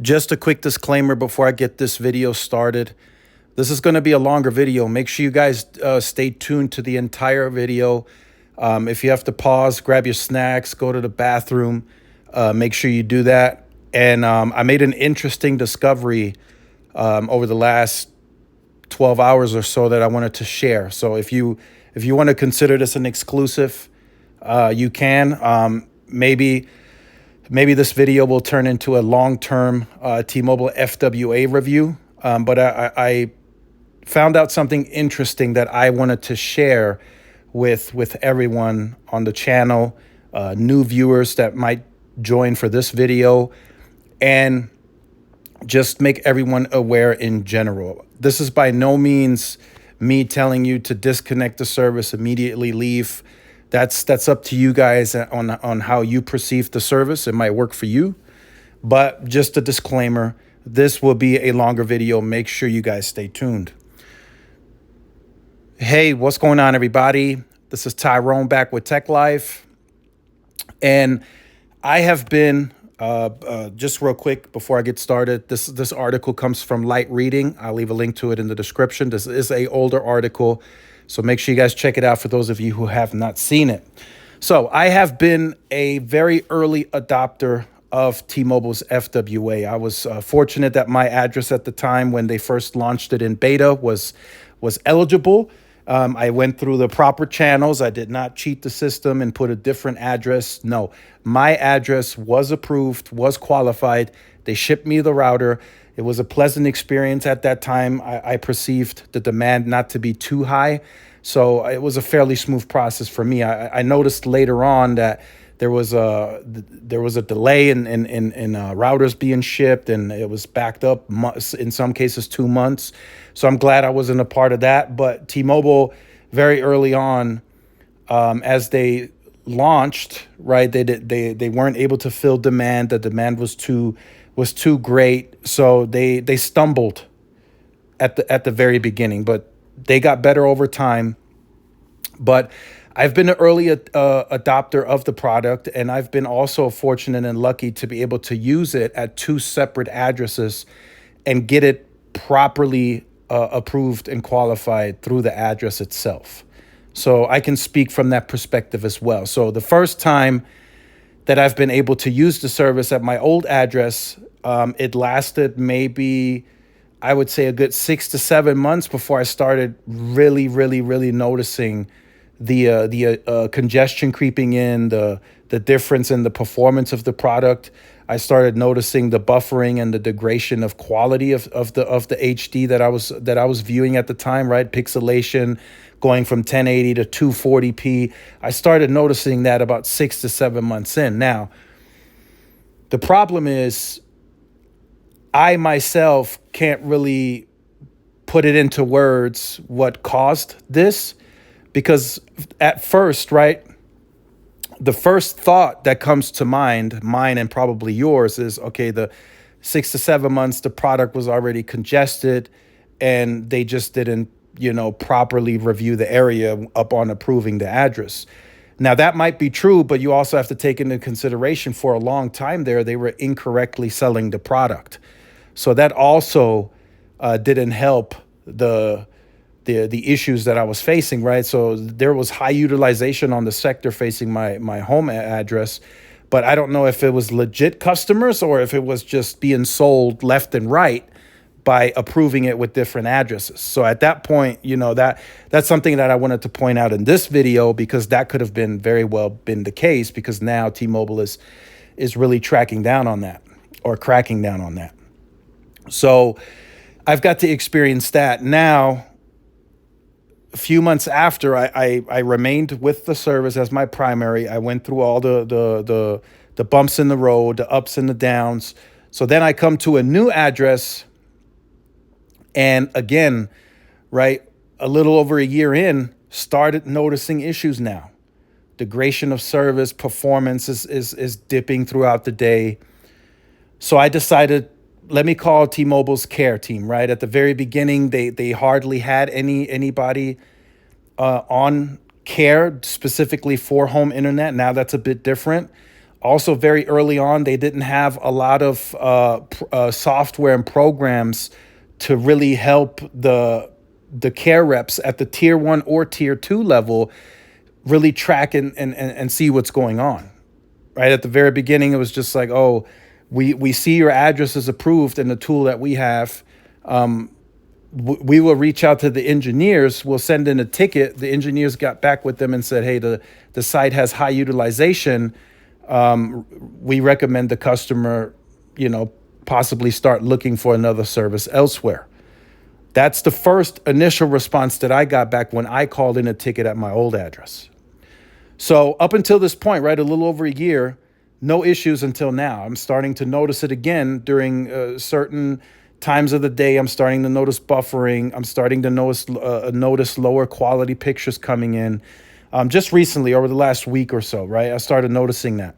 Just a quick disclaimer before I get this video started. This is going to be a longer video. Make sure you guys stay tuned to the entire video. If you have to pause, grab your snacks, go to the bathroom, make sure you do that. And I made an interesting discovery over the last 12 hours or so that I wanted to share. So if you want to consider this an exclusive, you can. Maybe this video will turn into a long-term T-Mobile FWA review. But I found out something interesting that I wanted to share with everyone on the channel, new viewers that might join for this video, and just make everyone aware in general. This is by no means me telling you to disconnect the service, immediately leave. That's up to you guys on how you perceive the service. It might work for you, but just a disclaimer, this will be a longer video. Make sure you guys stay tuned. Hey, what's going on, everybody? This is Tyrone back with Tech Life. And I have been, just real quick before I get started, this article comes from Light Reading. I'll leave a link to it in the description. This is an older article, so make sure you guys check it out for those of you who have not seen it. So I have been a very early adopter of T-Mobile's FWA. I was fortunate that my address at the time when they first launched it in beta was eligible. I went through the proper channels. I did not cheat the system and put a different address. No, my address was approved, was qualified. They shipped me the router. It was a pleasant experience at that time. I perceived the demand not to be too high. So it was a fairly smooth process for me. I noticed later on that there was a delay in routers being shipped, and it was backed up in some cases 2 months. So I'm glad I wasn't a part of that. But T-Mobile, very early on, as they launched, right, they weren't able to fill demand. The demand was too great, so they stumbled at the very beginning. But they got better over time. But I've been an early adopter of the product, and I've been also fortunate and lucky to be able to use it at 2 separate addresses and get it properly approved and qualified through the address itself. So I can speak from that perspective as well. So the first time that I've been able to use the service at my old address, it lasted maybe, I would say, a good 6 to 7 months before I started really noticing the congestion creeping in, the difference in the performance of the product. I started noticing the buffering and the degradation of quality of the HD that I was viewing at the time, right? Pixelation going from 1080 to 240p. I started noticing that about 6 to 7 months in. Now, the problem is I myself can't really put it into words what caused this, because at first, right, the first thought that comes to mind, mine and probably yours, is, okay, the 6 to 7 months, the product was already congested and they just didn't, properly review the area upon approving the address. Now, that might be true, but you also have to take into consideration for a long time there, they were incorrectly selling the product. So that also didn't help the issues that I was facing, right? So there was high utilization on the sector facing my home address, but I don't know if it was legit customers or if it was just being sold left and right by approving it with different addresses. So at that point, that's something that I wanted to point out in this video, because that could have been very well been the case, because now T-Mobile is really tracking down on that, or cracking down on that. So I've got to experience that. Now, a few months after I remained with the service as my primary, I went through all the bumps in the road, the ups and the downs. So then I come to a new address, and again, right, a little over a year in, started noticing issues now. Degradation of service, performance is dipping throughout the day. So I decided, let me call T-Mobile's care team, right? At the very beginning, they hardly had anybody on care specifically for home internet. Now that's a bit different. Also, very early on, they didn't have a lot of software and programs to really help the care reps at the tier one or tier two level really track and see what's going on. Right at the very beginning, it was just like, oh, we see your address is approved in the tool that we have. We will reach out to the engineers. We'll send in a ticket. The engineers got back with them and said, hey, the site has high utilization. We recommend the customer, possibly start looking for another service elsewhere. That's the first initial response that I got back when I called in a ticket at my old address. So up until this point, right, a little over a year, no issues until now. I'm starting to notice it again during certain times of the day. I'm starting to notice buffering. I'm starting to notice lower quality pictures coming in. Just recently, over the last week or so, right, I started noticing that.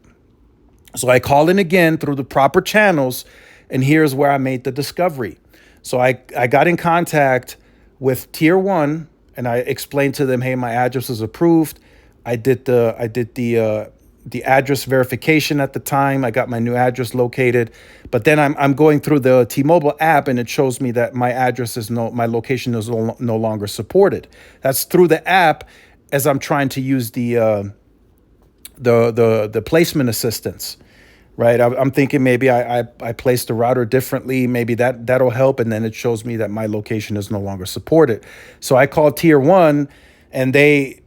So I called in again through the proper channels, and here's where I made the discovery. So I got in contact with Tier 1, and I explained to them, hey, my address is approved. I did the address verification at the time. I got my new address located, but then I'm going through the T-Mobile app, and it shows me that my location is no longer supported. That's through the app as I'm trying to use the placement assistance. Right, I'm thinking maybe I placed the router differently. Maybe that'll help, and then it shows me that my location is no longer supported. So I called Tier 1, and they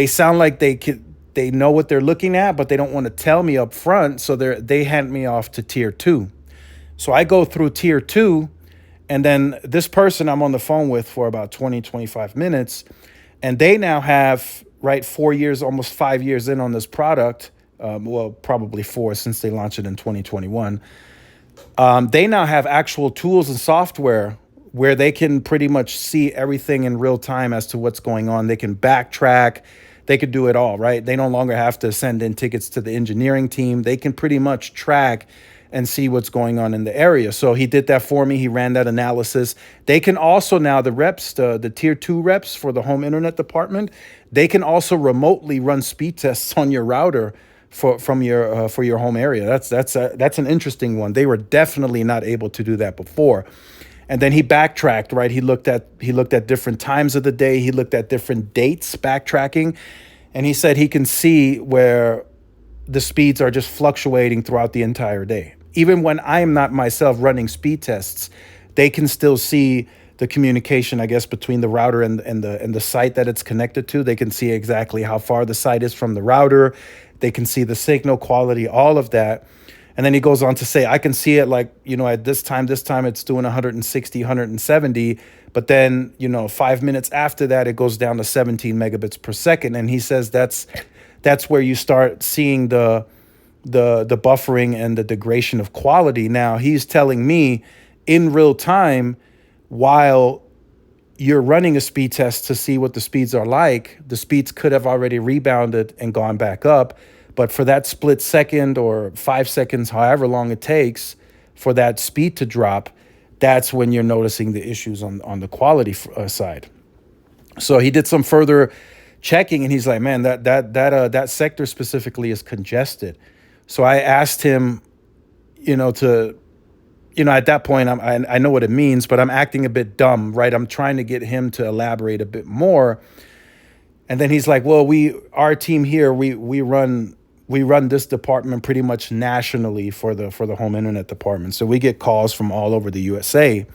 sound like they know what they're looking at, but they don't want to tell me up front. So they hand me off to Tier 2. So I go through Tier 2, and then this person I'm on the phone with for about 20, 25 minutes, and they now have, right, 4 years, almost 5 years in on this product. Well, probably 4 since they launched it in 2021. They now have actual tools and software where they can pretty much see everything in real time as to what's going on. They can backtrack. They could do it all, right? They no longer have to send in tickets to the engineering team. They can pretty much track and see what's going on in the area. So he did that for me. He ran that analysis. They can also now, the reps, the tier 2 reps for the home internet department, they can also remotely run speed tests on your router for your home area. That's an interesting one. They were definitely not able to do that before. And then he backtracked, right? He looked at different times of the day. He looked at different dates, backtracking, and he said he can see where the speeds are just fluctuating throughout the entire day. Even when I am not myself running speed tests, they can still see the communication, I guess, between the router and the site that it's connected to. They can see exactly how far the site is from the router. They can see the signal quality, all of that. And then he goes on to say, I can see it like, at this time it's doing 160, 170. But then, 5 minutes after that, it goes down to 17 megabits per second. And he says that's where you start seeing the buffering and the degradation of quality. Now, he's telling me in real time, while you're running a speed test to see what the speeds are like, the speeds could have already rebounded and gone back up. But for that split second or 5 seconds, however long it takes for that speed to drop, that's when you're noticing the issues on the quality side. So he did some further checking, and he's like, man, that sector specifically is congested. So I asked him, at that point, I know what it means, but I'm acting a bit dumb, right? I'm trying to get him to elaborate a bit more. And then he's like, well, our team here, we run this department pretty much nationally for the home internet department. So we get calls from all over the USA.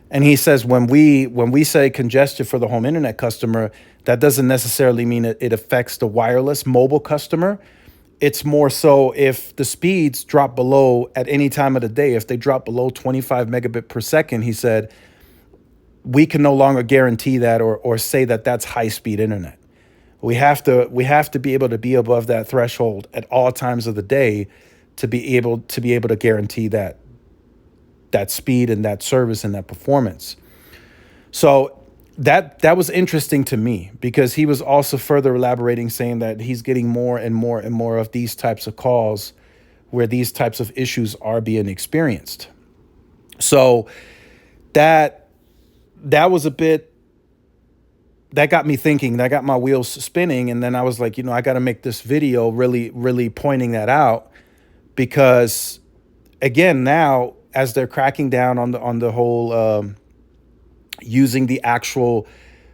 And he says, when we say congestion for the home internet customer, that doesn't necessarily mean it affects the wireless mobile customer. It's more so if the speeds drop below at any time of the day, if they drop below 25 megabit per second, he said, we can no longer guarantee that or say that that's high speed internet. We have to be able to be above that threshold at all times of the day to be able to guarantee that speed and that service and that performance. So that was interesting to me, because he was also further elaborating, saying that he's getting more and more and more of these types of calls where these types of issues are being experienced. So that was a bit that got me thinking, that got my wheels spinning. And then I was like, I got to make this video really, really pointing that out because, again, now as they're cracking down on the whole using the actual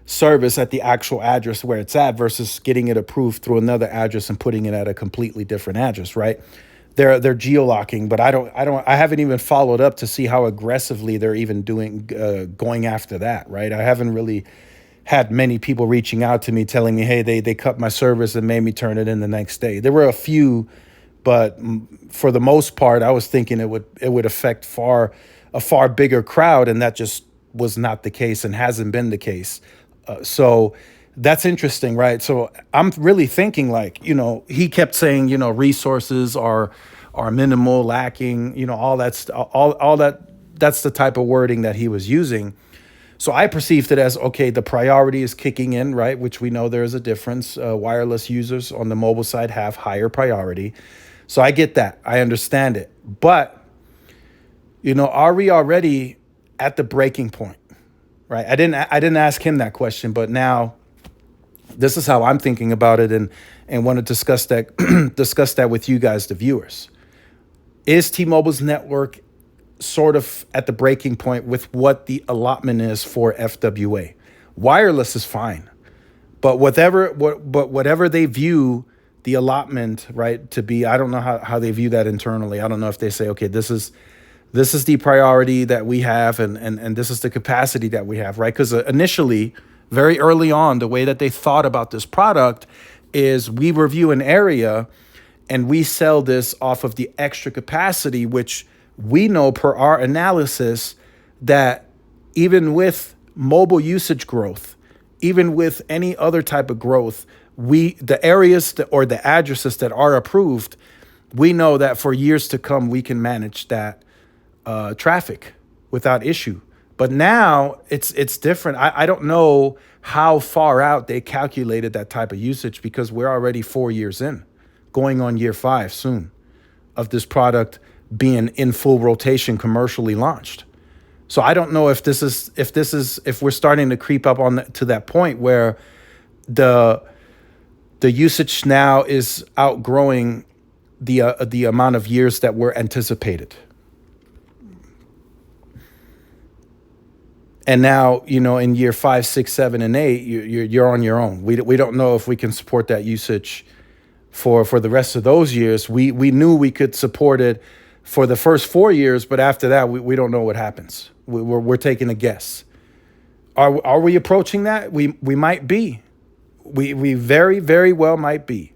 service at the actual address where it's at versus getting it approved through another address and putting it at a completely different address, right? They're geolocking, but I haven't even followed up to see how aggressively they're even doing going after that, right? I haven't really had many people reaching out to me telling me, hey, they cut my service and made me turn it in the next day. There were a few, but for the most part, I was thinking it would affect a far bigger crowd, and that just was not the case and hasn't been the case. So that's interesting, right? So I'm really thinking like, he kept saying, resources are minimal, lacking, all that, all that. That's the type of wording that he was using. So I perceived it as, okay, the priority is kicking in, right? Which we know there is a difference. Wireless users on the mobile side have higher priority. So I get that. I understand it. But, are we already at the breaking point, right? I didn't ask him that question, but now this is how I'm thinking about it and want to discuss that, discuss that with you guys, the viewers. Is T-Mobile's network sort of at the breaking point with what the allotment is for FWA? Wireless is fine, but whatever they view the allotment, right, to be, I don't know how they view that internally. I don't know if they say, okay, this is the priority that we have, and this is the capacity that we have, right? Because initially, very early on, the way that they thought about this product is we review an area and we sell this off of the extra capacity, which we know per our analysis that even with mobile usage growth, even with any other type of growth, the areas or the addresses that are approved, we know that for years to come, we can manage that traffic without issue. But now it's different. I don't know how far out they calculated that type of usage because we're already 4 years in, going on year 5 soon of this product being in full rotation, commercially launched. So I don't know if we're starting to creep up to that point where the usage now is outgrowing the amount of years that were anticipated. And now, in year 5, 6, 7, and 8, you're on your own. We don't know if we can support that usage for the rest of those years. We knew we could support it for the first 4 years, but after that, we don't know what happens. We're taking a guess. Are we approaching that? We might be. We very, very well might be.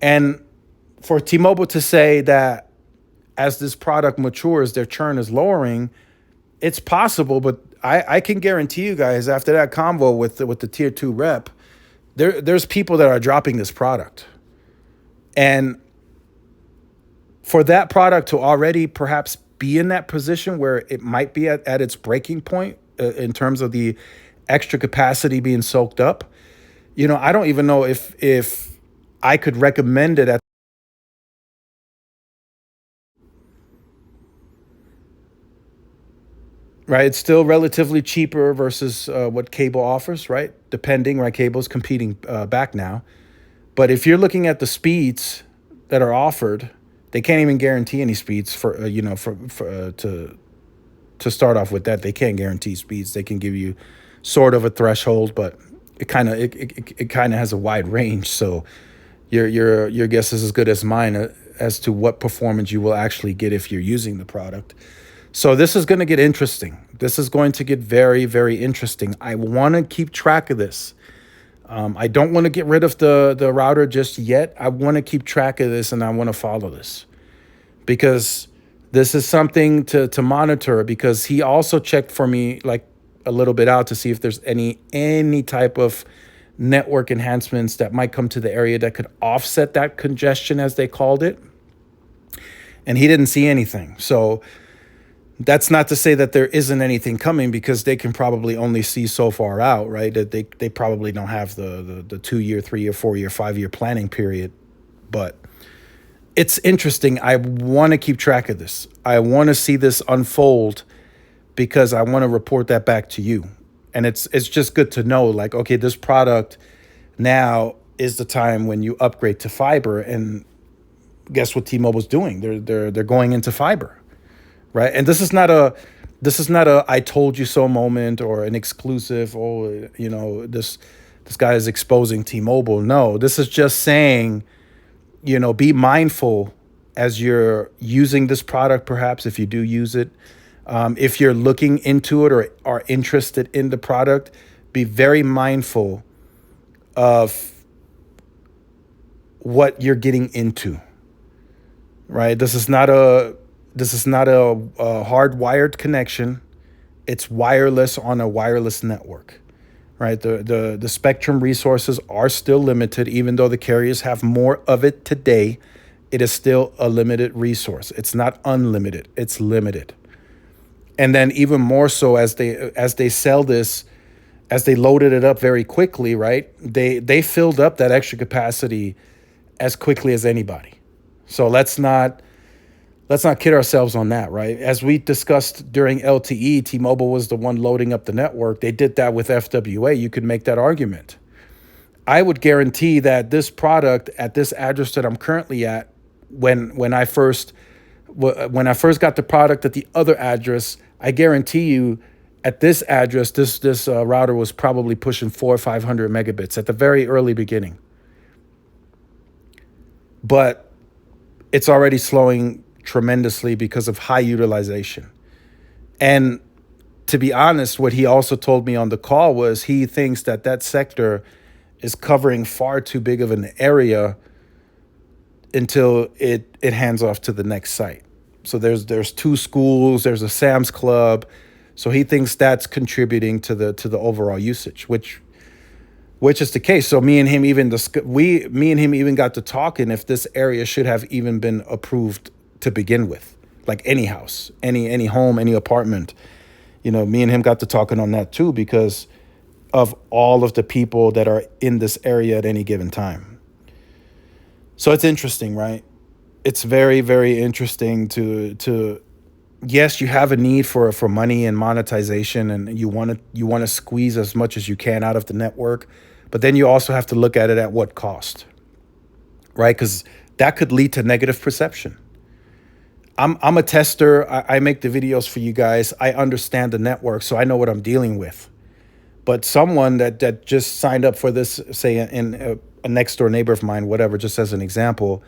And for T-Mobile to say that as this product matures, their churn is lowering, it's possible, but I can guarantee you guys after that convo with the tier 2 rep, there's people that are dropping this product. And for that product to already perhaps be in that position where it might be at its breaking point in terms of the extra capacity being soaked up, I don't even know if I could recommend it right? It's still relatively cheaper versus what cable offers, right? Depending, right? Cable's competing back now. But if you're looking at the speeds that are offered, they can't even guarantee any speeds for to start off with that. They can't guarantee speeds. They can give you sort of a threshold, but it kind of has a wide range. So your guess is as good as mine as to what performance you will actually get if you're using the product. So this is going to get interesting. This is going to get very, very interesting. I want to keep track of this. I don't want to get rid of the router just yet. I want to keep track of this and I want to follow this because this is something to monitor, because he also checked for me like a little bit out to see if there's any type of network enhancements that might come to the area that could offset that congestion, as they called it. And he didn't see anything. So that's not to say that there isn't anything coming, because they can probably only see so far out, right? That they probably don't have the 2 year, 3 year, 4 year, 5 year planning period. But it's interesting. I want to keep track of this. I want to see this unfold because I want to report that back to you. And it's just good to know, like, okay, this product now is the time when you upgrade to fiber. And guess what T-Mobile's doing? They're going into fiber, right? And this is not a I told you so moment or an exclusive. Oh, this guy is exposing T-Mobile. No, this is just saying, be mindful as you're using this product. Perhaps if you do use it, if you're looking into it or are interested in the product, be very mindful of what you're getting into. Right? This is not a hardwired connection. It's wireless on a wireless network. Right? The spectrum resources are still limited, even though the carriers have more of it today. It is still a limited resource. It's not unlimited. It's limited. And then even more so as they sell this, as they loaded it up very quickly, right? They filled up that extra capacity as quickly as anybody. So let's not kid ourselves on that, right? As we discussed during LTE, T-Mobile was the one loading up the network. They did that with FWA. You could make that argument. I would guarantee that this product at this address that I'm currently at, when I first got the product at the other address, I guarantee you at this address, this router was probably pushing 400 or 500 megabits at the very early beginning. But it's already slowing tremendously because of high utilization. And to be honest, what he also told me on the call was he thinks that sector is covering far too big of an area until it hands off to the next site. So there's 2 schools, there's a Sam's Club. So he thinks that's contributing to the overall usage, which is the case. So me and him even got to talking if this area should have even been approved to begin with, like any house, any home, any apartment. Me and him got to talking on that too, because of all of the people that are in this area at any given time. So it's interesting, right? It's very, very interesting to yes, you have a need for money and monetization, and you want to squeeze as much as you can out of the network, but then you also have to look at it at what cost, right? Because that could lead to negative perception. I'm a tester. I make the videos for you guys. I understand the network, so I know what I'm dealing with. But someone that just signed up for this, say in a next door neighbor of mine, whatever, just as an example,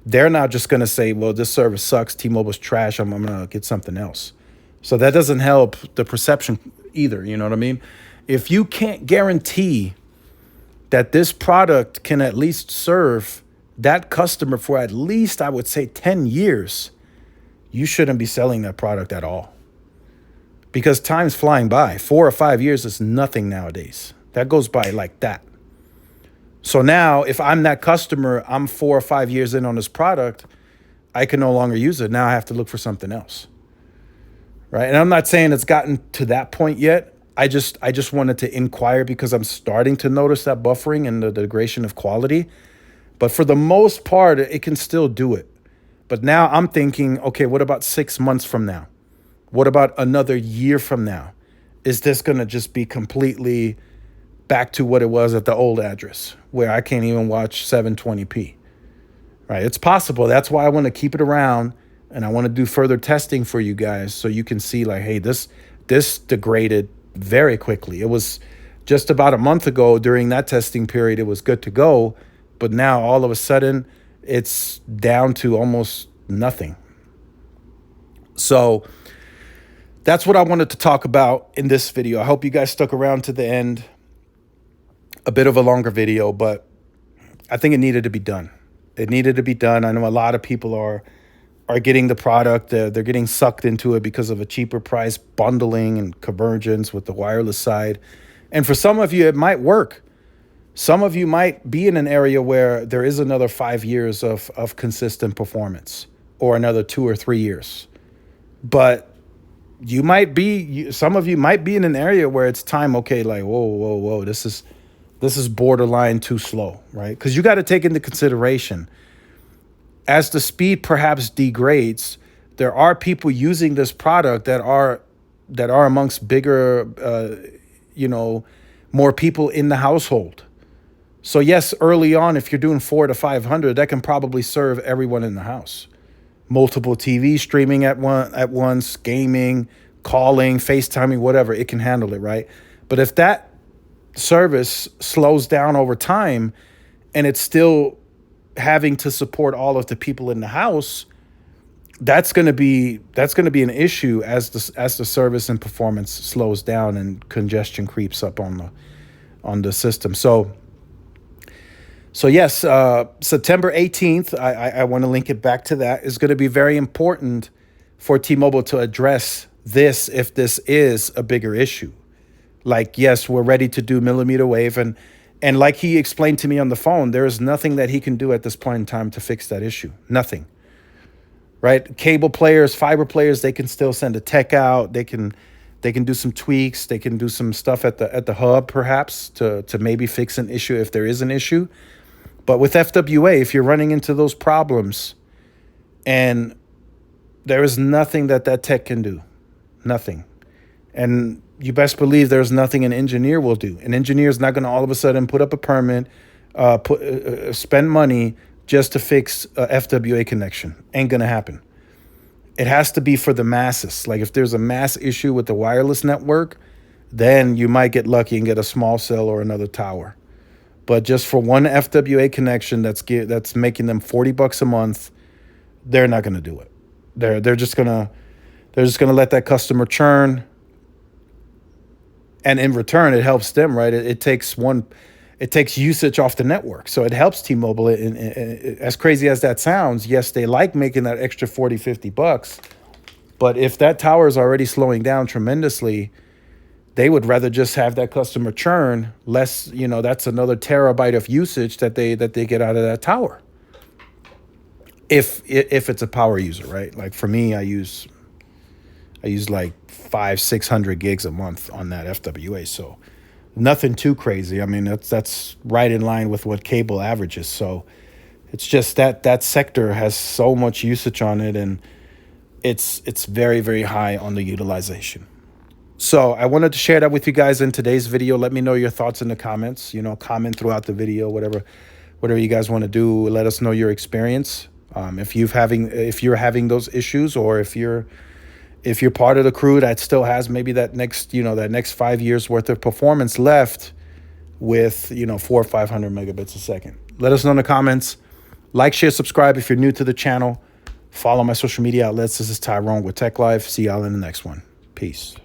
they're not just going to say, well, this service sucks, T-Mobile's trash, I'm going to get something else. So that doesn't help the perception either, you know what I mean? If you can't guarantee that this product can at least serve that customer for at least, I would say, 10 years, you shouldn't be selling that product at all. Because time's flying by. 4 or 5 years is nothing nowadays. That goes by like that. So now, if I'm that customer, I'm 4 or 5 years in on this product, I can no longer use it. Now I have to look for something else, right? And I'm not saying it's gotten to that point yet. I just wanted to inquire because I'm starting to notice that buffering and the degradation of quality. But for the most part, it can still do it. But now I'm thinking, okay, what about 6 months from now? What about another year from now? Is this going to just be completely back to what it was at the old address where I can't even watch 720p? Right? It's possible. That's why I want to keep it around, and I want to do further testing for you guys so you can see, like, hey, this degraded very quickly. It was just about a month ago during that testing period, it was good to go, but now all of a sudden it's down to almost nothing. So that's what I wanted to talk about in this video. I hope you guys stuck around to the end. A bit of a longer video, but I think it needed to be done. It needed to be done. I know a lot of people are getting the product. They're getting sucked into it because of a cheaper price, bundling and convergence with the wireless side. And for some of you, it might work. Some of you might be in an area where there is another 5 years of consistent performance, or another 2 or 3 years. But some of you might be in an area where it's time, okay, like, whoa, this is borderline too slow, right? Because you got to take into consideration, as the speed perhaps degrades, there are people using this product that are amongst bigger more people in the household. So yes, early on, if you're doing 400 to 500, that can probably serve everyone in the house. Multiple TV streaming at once, gaming, calling, FaceTiming, whatever, it can handle it, right? But if that service slows down over time and it's still having to support all of the people in the house, that's going to be an issue as the service and performance slows down and congestion creeps up on the system. So yes, September 18th, I want to link it back to that, is going to be very important for T-Mobile to address this if this is a bigger issue. Like, yes, we're ready to do millimeter wave. And like he explained to me on the phone, there is nothing that he can do at this point in time to fix that issue. Nothing. Right? Cable players, fiber players, they can still send a tech out. They can do some tweaks. They can do some stuff at the hub, perhaps, to maybe fix an issue if there is an issue. But with FWA, if you're running into those problems and there is nothing that tech can do, nothing. And you best believe there's nothing an engineer will do. An engineer is not going to all of a sudden put up a permit, spend money just to fix a FWA connection. Ain't going to happen. It has to be for the masses. Like if there's a mass issue with the wireless network, then you might get lucky and get a small cell or another tower. But just for one FWA connection that's making them $40 a month, they're not going to do it. They're just gonna let that customer churn, and in return, it helps them, right? It takes usage off the network, so it helps T-Mobile. As crazy as that sounds, yes, they like making that extra $40-$50, but if that tower is already slowing down tremendously, they would rather just have that customer churn less. That's another terabyte of usage that they get out of that tower. If it's a power user, right? Like for me, I use like 500-600 gigs a month on that FWA. So nothing too crazy. I mean, that's right in line with what cable averages. So it's just that sector has so much usage on it, and it's very, very high on the utilization. So I wanted to share that with you guys in today's video. Let me know your thoughts in the comments. Comment throughout the video, whatever you guys want to do. Let us know your experience. If you're having those issues, or if you're part of the crew that still has maybe that next 5 years worth of performance left with 400 or 500 megabits a second. Let us know in the comments. Like, share, subscribe if you're new to the channel. Follow my social media outlets. This is Tyrone with Tech Life. See y'all in the next one. Peace.